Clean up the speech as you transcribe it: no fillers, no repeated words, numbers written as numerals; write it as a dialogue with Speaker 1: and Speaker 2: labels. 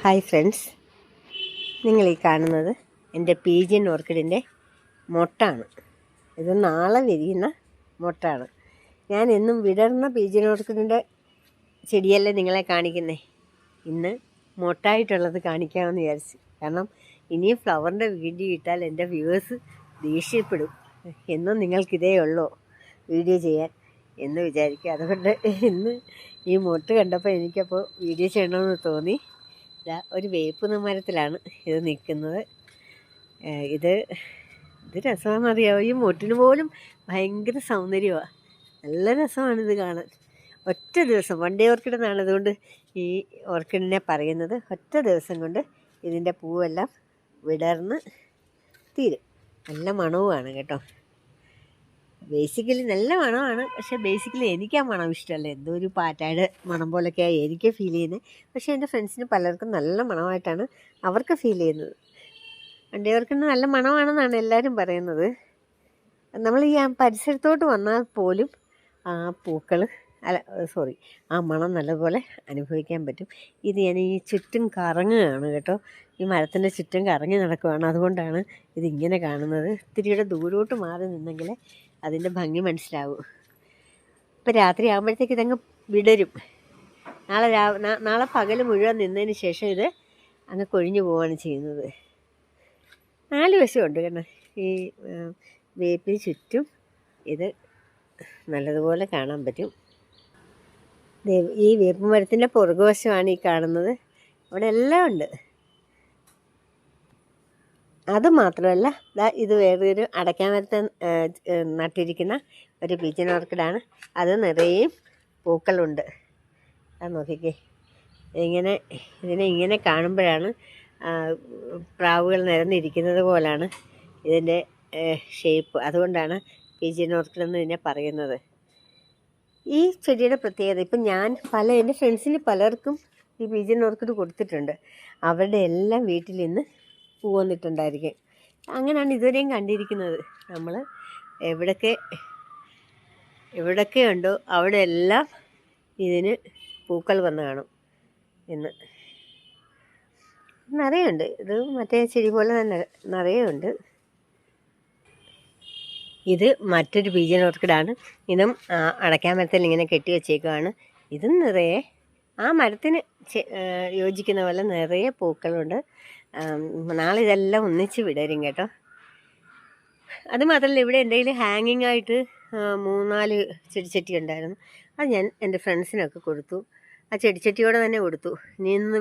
Speaker 1: Hi friends, നിങ്ങളീ കാണുന്നത് എൻ്റെ പീജിയൻ ഓർക്കിഡിൻ്റെ മൊട്ടാണ്. ഇത് നാളെ വിരിയുന്ന മൊട്ടാണ്. ഞാൻ എന്നും വിടർന്ന പീജിയൻ ഓർക്കിഡിൻ്റെ ചെടിയല്ലേ നിങ്ങളെ കാണിക്കുന്നേ. ഇന്ന് മൊട്ടായിട്ടുള്ളത് കാണിക്കാമെന്ന് വിചാരിച്ചു. കാരണം ഇനിയും ഫ്ലവറിൻ്റെ വീഡിയോ ഇട്ടാൽ എൻ്റെ വ്യൂവേഴ്സ് ദേഷ്യപ്പെടും. എന്നും നിങ്ങൾക്കിതേ ഉള്ളോ വീഡിയോ ചെയ്യാൻ എന്ന് വിചാരിക്കുക. അതുകൊണ്ട് ഇന്ന് ഈ മൊട്ട് കണ്ടപ്പോൾ എനിക്കപ്പോൾ വീഡിയോ ചെയ്യണമെന്ന് തോന്നി. ഒരു വേപ്പ് മരത്തിലാണ് ഇത് നിൽക്കുന്നത്. ഇത് രസമാണെന്നറിയാമോ? ഈ മൊട്ടിന് പോലും ഭയങ്കര സൗന്ദര്യമാണ്. നല്ല രസമാണിത് കാണാൻ. ഒറ്റ ദിവസം വൺ ഡേ ഓർക്കിഡ് എന്നാണ് അതുകൊണ്ട് ഈ ഓർക്കിഡിനെ പറയുന്നത്. ഒറ്റ ദിവസം കൊണ്ട് ഇതിൻ്റെ പൂവെല്ലാം വിടർന്ന് തീരും. നല്ല മണവുമാണ് കേട്ടോ. ബേസിക്കലി നല്ല മണമാണ്. പക്ഷേ ബേസിക്കലി എനിക്ക് ആ മണം ഇഷ്ടമല്ല. എന്തോ ഒരു പാറ്റയുടെ മണം പോലൊക്കെയാണ് എനിക്ക് ഫീൽ ചെയ്യുന്നത്. പക്ഷേ എൻ്റെ ഫ്രണ്ട്സിന് പലർക്കും നല്ല മണമായിട്ടാണ് അവർക്ക് ഫീൽ ചെയ്യുന്നത്. വണ്ടിയവർക്ക് നല്ല മണമാണെന്നാണ് എല്ലാവരും പറയുന്നത്. നമ്മൾ ഈ പരിസരത്തോട്ട് വന്നാൽ പോലും ആ പൂക്കൾ ആ മണം നല്ലപോലെ അനുഭവിക്കാൻ പറ്റും. ഇത് ഞാൻ ഈ ചുറ്റും കറങ്ങുകയാണ് കേട്ടോ. ഈ മരത്തിൻ്റെ ചുറ്റും കറങ്ങി നടക്കുകയാണ്. അതുകൊണ്ടാണ് ഇതിങ്ങനെ കാണുന്നത്. ഇത്തിരിയുടെ ദൂരോട്ട് മാറി നിന്നെങ്കിൽ അതിൻ്റെ ഭംഗി മനസ്സിലാവും. ഇപ്പം രാത്രി ആകുമ്പോഴത്തേക്ക് ഇതങ്ങ് വിടരും. നാളെ പകൽ മുഴുവൻ നിന്നതിന് ശേഷം ഇത് അങ്ങ് കൊഴിഞ്ഞു പോവുകയാണ് ചെയ്യുന്നത്. 4 വശമുണ്ട് കാരണം ഈ വേപ്പിന് ചുറ്റും ഇത് നല്ലതുപോലെ കാണാൻ പറ്റും. ഈ വേപ്പ് മരത്തിൻ്റെ പുറകുവശമാണ് ഈ കാണുന്നത്. അവിടെ എല്ലാം ഉണ്ട്. അതുമാത്രമല്ല, ഇത് വേറൊരു അടയ്ക്കാമരത്തെ നട്ടിരിക്കുന്ന ഒരു പീജിയൻ ഓർക്കിഡാണ്. അത് നിറയെ പൂക്കളുണ്ട്. അത് നോക്കിക്കേ. ഇതിനെ ഇങ്ങനെ കാണുമ്പോഴാണ് പ്രാവുകൾ നിരന്നിരിക്കുന്നത് പോലാണ് ഇതിൻ്റെ ഷേപ്പ്. അതുകൊണ്ടാണ് പീജിയൻ ഓർക്കിഡ് എന്ന് ഇതിനെ പറയുന്നത്. ഈ ചെടിയുടെ പ്രത്യേകത, ഇപ്പം ഞാൻ എൻ്റെ ഫ്രണ്ട്സിന് പലർക്കും ഈ പീജിയൻ ഓർക്കിഡ് കൊടുത്തിട്ടുണ്ട്. അവരുടെ എല്ലാം വീട്ടിൽ നിന്ന് പൂ വന്നിട്ടുണ്ടായിരിക്കും. അങ്ങനെയാണ് ഇതുവരെയും കണ്ടിരിക്കുന്നത്. നമ്മൾ എവിടൊക്കെ ഉണ്ടോ അവിടെ എല്ലാം ഇതിന് പൂക്കൾ വന്ന് കാണും. ഇന്ന് നിറയുണ്ട്. ഇത് മറ്റേ ചെടി പോലെ തന്നെ നിറയുണ്ട്. ഇത് മറ്റൊരു പീജിയൻ ഓർക്കിഡാണ്. ഇതും അടയ്ക്കാമരത്തിൽ ഇങ്ങനെ കെട്ടി വെച്ചേക്കുകയാണ്. ഇതും നിറയെ ആ മരത്തിന് യോജിക്കുന്ന പോലെ നിറയെ പൂക്കളുണ്ട്. നാളെ ഇതെല്ലാം ഒന്നിച്ച് വിടരും കേട്ടോ. അതുമാത്രമല്ല, ഇവിടെ എന്തെങ്കിലും ഹാങ്ങിങ് ആയിട്ട് 3-4 ചെടിച്ചട്ടി ഉണ്ടായിരുന്നു. അത് ഞാൻ എൻ്റെ ഫ്രണ്ട്സിനൊക്കെ കൊടുത്തു. ആ ചെടിച്ചട്ടിയോടെ തന്നെ കൊടുത്തു. ഇനി ഇന്ന്